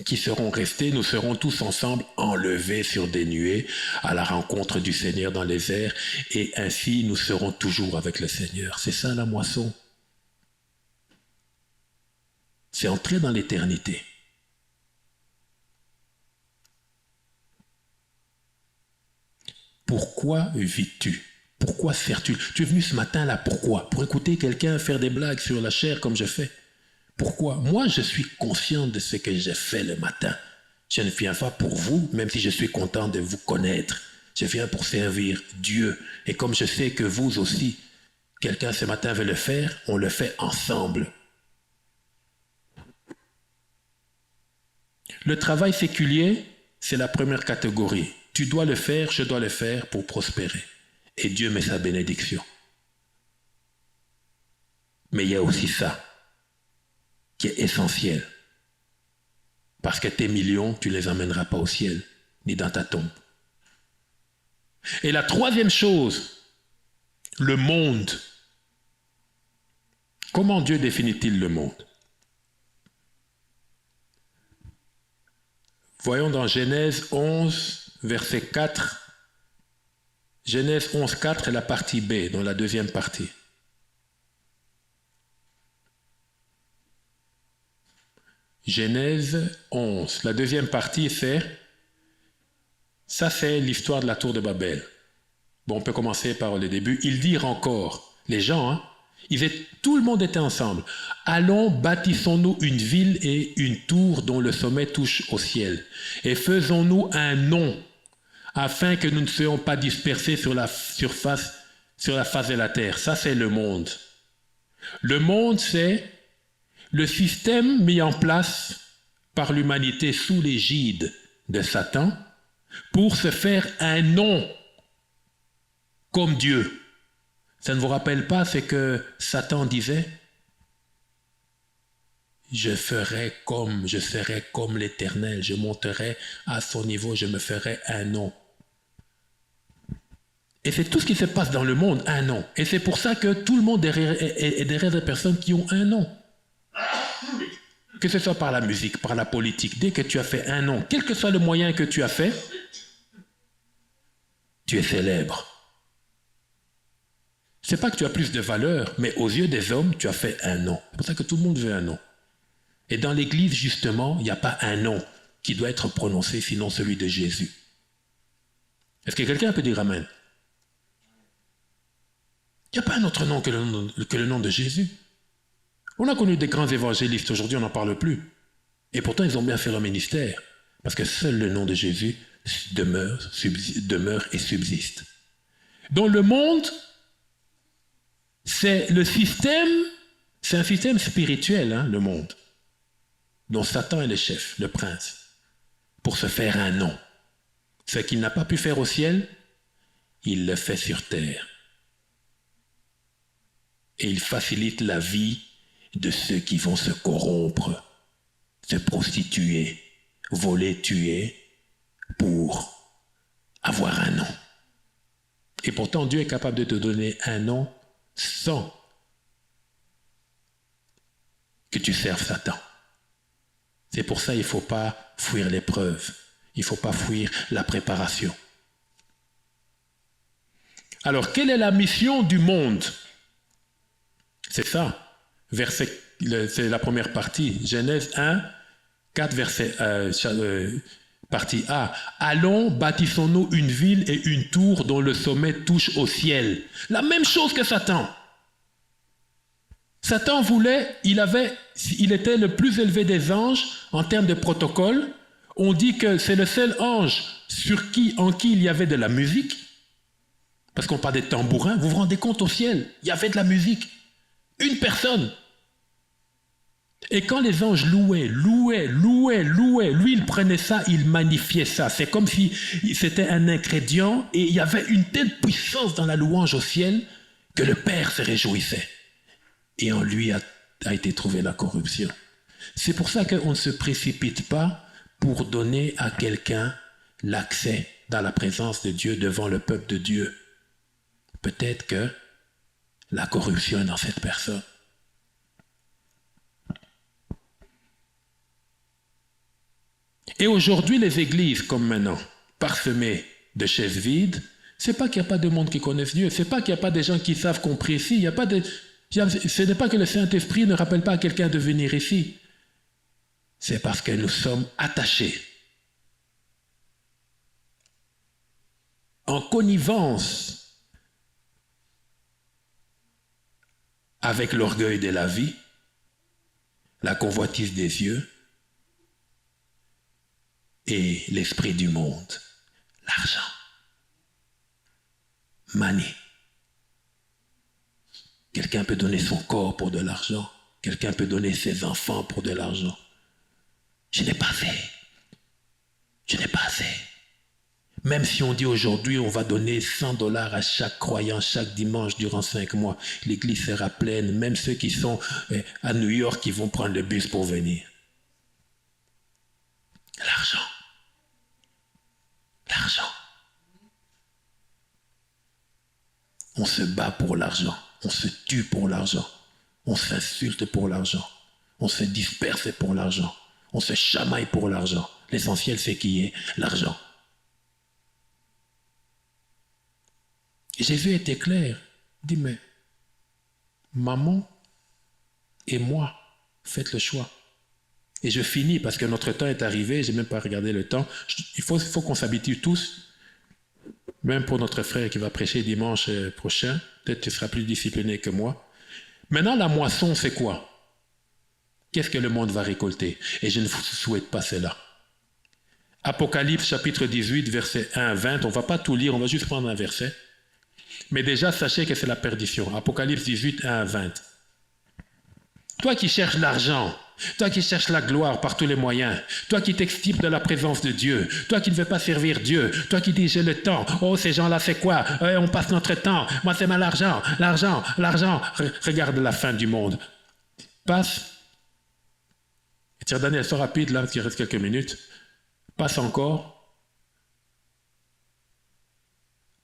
qui seront restés, nous serons tous ensemble enlevés sur des nuées à la rencontre du Seigneur dans les airs, et ainsi nous serons toujours avec le Seigneur. C'est ça la moisson. C'est entrer dans l'éternité. Pourquoi vis-tu? Pourquoi sers-tu? Tu es venu ce matin là, pourquoi? Pour écouter quelqu'un faire des blagues sur la chair comme je fais? Pourquoi? Moi, je suis conscient de ce que j'ai fait le matin. Je ne viens pas pour vous, même si je suis content de vous connaître. Je viens pour servir Dieu. Et comme je sais que vous aussi, quelqu'un ce matin veut le faire, on le fait ensemble. Le travail séculier, c'est la première catégorie. Tu dois le faire, je dois le faire pour prospérer. Et Dieu met sa bénédiction. Mais il y a aussi ça, qui est essentiel. Parce que tes millions, tu ne les emmèneras pas au ciel, ni dans ta tombe. Et la troisième chose, le monde. Comment Dieu définit-il le monde? Voyons dans Genèse 11, verset 4. Genèse 11, 4 est la partie B, dans la deuxième partie. Genèse 11, la deuxième partie c'est Ça, c'est l'histoire de la tour de Babel. Bon, on peut commencer par le début. Ils dirent encore, les gens, hein, tout le monde était ensemble. Allons, bâtissons-nous une ville et une tour dont le sommet touche au ciel. Et faisons-nous un nom, afin que nous ne soyons pas dispersés sur la face de la terre. Ça, c'est le monde. Le monde, c'est le système mis en place par l'humanité sous l'égide de Satan pour se faire un nom comme Dieu. Ça ne vous rappelle pas ce que Satan disait? Je serai comme l'Éternel, je monterai à son niveau, je me ferai un nom. Et c'est tout ce qui se passe dans le monde, un nom. Et c'est pour ça que tout le monde est derrière des personnes qui ont un nom. Que ce soit par la musique, par la politique, dès que tu as fait un nom, quel que soit le moyen que tu as fait, tu es célèbre. C'est pas que tu as plus de valeur, mais aux yeux des hommes, tu as fait un nom. C'est pour ça que tout le monde veut un nom. Et dans l'Église, justement, il n'y a pas un nom qui doit être prononcé, sinon celui de Jésus. Est-ce que quelqu'un peut dire Amen? Il n'y a pas un autre nom que le nom de Jésus. On a connu des grands évangélistes, aujourd'hui on n'en parle plus. Et pourtant ils ont bien fait leur ministère, parce que seul le nom de Jésus demeure et subsiste. Dans le monde, c'est un système spirituel, hein, le monde, dont Satan est le chef, le prince, pour se faire un nom. Ce qu'il n'a pas pu faire au ciel, il le fait sur terre. Et il facilite la vie de ceux qui vont se corrompre, se prostituer, voler, tuer, pour avoir un nom. Et pourtant, Dieu est capable de te donner un nom sans que tu serves Satan. C'est pour ça qu'il ne faut pas fuir l'épreuve. Il ne faut pas fuir la préparation. Alors, quelle est la mission du monde? C'est ça. C'est la première partie. Genèse 1, 4, partie A. Allons, bâtissons-nous une ville et une tour dont le sommet touche au ciel. La même chose que Satan. Satan voulait, il était le plus élevé des anges en termes de protocole. On dit que c'est le seul ange en qui il y avait de la musique. Parce qu'on parle des tambourins. Vous vous rendez compte au ciel, il y avait de la musique. Une personne. Et quand les anges louaient, lui il prenait ça, il magnifiait ça. C'est comme si c'était un ingrédient et il y avait une telle puissance dans la louange au ciel que le Père se réjouissait. Et en lui a été trouvée la corruption. C'est pour ça qu'on ne se précipite pas pour donner à quelqu'un l'accès dans la présence de Dieu devant le peuple de Dieu. Peut-être que la corruption est dans cette personne. Et aujourd'hui, les églises, comme maintenant, parsemées de chaises vides, c'est pas qu'il n'y a pas de monde qui connaisse Dieu, c'est pas qu'il n'y a pas des gens qui savent qu'on prie ici, ce n'est pas que le Saint-Esprit ne rappelle pas à quelqu'un de venir ici. C'est parce que nous sommes attachés, en connivence avec l'orgueil de la vie, la convoitise des yeux et l'esprit du monde, l'argent, money. Quelqu'un peut donner son corps pour de l'argent, quelqu'un peut donner ses enfants pour de l'argent. Je n'ai pas assez. Même si on dit aujourd'hui on va donner $100 à chaque croyant chaque dimanche durant 5 mois, l'église sera pleine, même ceux qui sont à New York qui vont prendre le bus pour venir. L'argent. On se bat pour l'argent, on se tue pour l'argent, on s'insulte pour l'argent, on se disperse pour l'argent, on se chamaille pour l'argent. L'essentiel, c'est qui est l'argent. Et Jésus était clair. Il dit, mais maman et moi, faites le choix. Et je finis parce que notre temps est arrivé, je n'ai même pas regardé le temps. Il faut qu'on s'habitue tous, même pour notre frère qui va prêcher dimanche prochain. Peut-être que tu seras plus discipliné que moi. Maintenant, la moisson, c'est quoi? Qu'est-ce que le monde va récolter? Et je ne vous souhaite pas cela. Apocalypse chapitre 18, verset 1 à 20. On ne va pas tout lire, on va juste prendre un verset. Mais déjà, sachez que c'est la perdition. Apocalypse 18, 1 à 20. Toi qui cherches l'argent, toi qui cherches la gloire par tous les moyens, toi qui t'extirpes de la présence de Dieu, toi qui ne veux pas servir Dieu, toi qui dis j'ai le temps, oh ces gens-là c'est quoi? On passe notre temps, moi c'est mal l'argent. Regarde la fin du monde. Passe. Tiens Daniel, sois rapide là, il reste quelques minutes. Passe encore.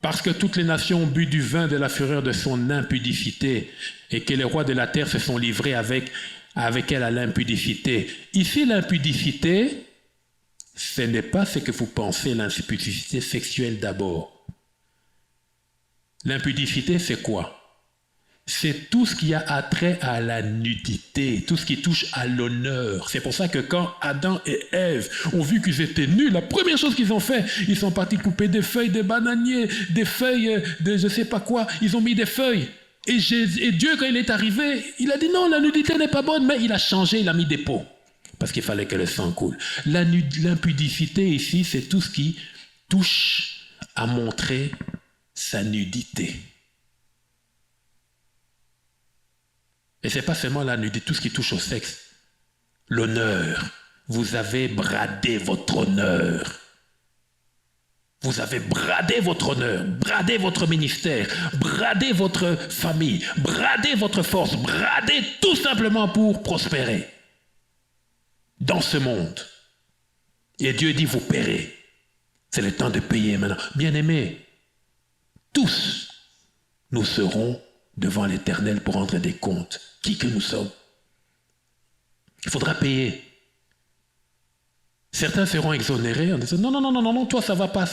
Parce que toutes les nations ont bu du vin de la fureur de son impudicité et que les rois de la terre se sont livrés avec elle à l'impudicité. Ici, l'impudicité, ce n'est pas ce que vous pensez, l'impudicité sexuelle d'abord. L'impudicité, c'est quoi? C'est tout ce qui a attrait à la nudité, tout ce qui touche à l'honneur. C'est pour ça que quand Adam et Ève ont vu qu'ils étaient nus, la première chose qu'ils ont fait, ils sont partis couper des feuilles de bananier, des feuilles de je ne sais pas quoi, ils ont mis des feuilles. Et Dieu, quand il est arrivé, il a dit non, la nudité n'est pas bonne, mais il a changé, il a mis des pots. Parce qu'il fallait que le sang coule. L'impudicité ici, c'est tout ce qui touche à montrer sa nudité. Et ce n'est pas seulement la nudité, tout ce qui touche au sexe. L'honneur. Vous avez bradé votre honneur. Vous avez bradé votre honneur, bradé votre ministère, bradé votre famille, bradé votre force, bradé tout simplement pour prospérer dans ce monde. Et Dieu dit, vous paierez. C'est le temps de payer maintenant. Bien-aimés, tous, nous serons devant l'Éternel pour rendre des comptes. Qui que nous sommes? Il faudra payer. Certains seront exonérés en disant non, toi ça va pas.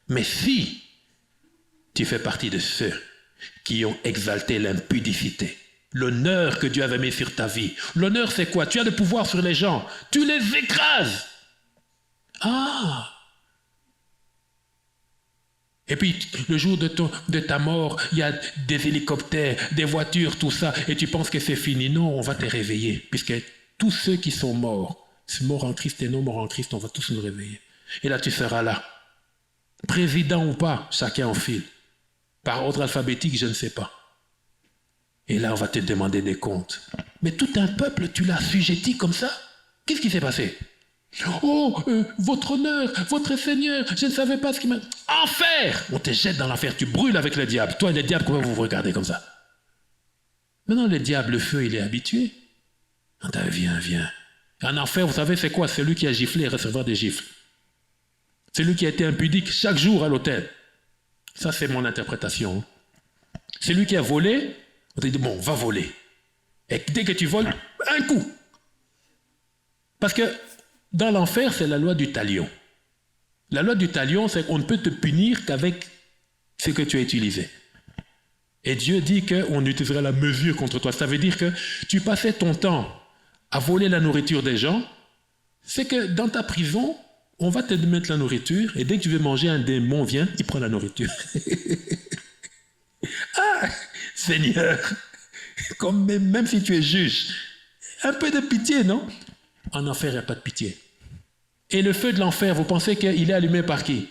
Mais si tu fais partie de ceux qui ont exalté l'impudicité, l'honneur que Dieu avait mis sur ta vie, l'honneur c'est quoi? Tu as le pouvoir sur les gens, tu les écrases. Ah! Et puis, le jour de ta mort, il y a des hélicoptères, des voitures, tout ça, et tu penses que c'est fini. Non, on va te réveiller, puisque tous ceux qui sont morts en Christ et non morts en Christ, on va tous nous réveiller. Et là, tu seras là. Président ou pas, chacun en file. Par ordre alphabétique, je ne sais pas. Et là, on va te demander des comptes. Mais tout un peuple, tu l'as assujetti comme ça? Qu'est-ce qui s'est passé? Oh, votre honneur, votre Seigneur, je ne savais pas ce qui m'a... Enfer! On te jette dans l'enfer, tu brûles avec le diable. Toi et le diable, comment vous vous regardez comme ça? Maintenant, le diable, le feu, il est habitué. Viens. En enfer, vous savez, c'est quoi? Celui qui a giflé et recevoir des gifles. Celui qui a été impudique chaque jour à l'autel. Ça, c'est mon interprétation. Celui qui a volé, on te dit, bon, va voler. Et dès que tu voles, un coup. Parce que dans l'enfer, c'est la loi du talion. La loi du talion, c'est qu'on ne peut te punir qu'avec ce que tu as utilisé. Et Dieu dit qu'on utilisera la mesure contre toi. Ça veut dire que tu passais ton temps à voler la nourriture des gens. C'est que dans ta prison, on va te mettre la nourriture et dès que tu veux manger, un démon vient, il prend la nourriture. Ah, Seigneur, même si tu es juge, un peu de pitié, non? En enfer, il n'y a pas de pitié. Et le feu de l'enfer, vous pensez qu'il est allumé par qui?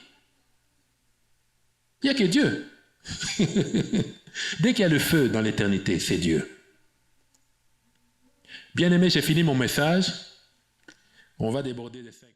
Il n'y a que Dieu. Dès qu'il y a le feu dans l'éternité, c'est Dieu. Bien-aimé, j'ai fini mon message. On va déborder les 5.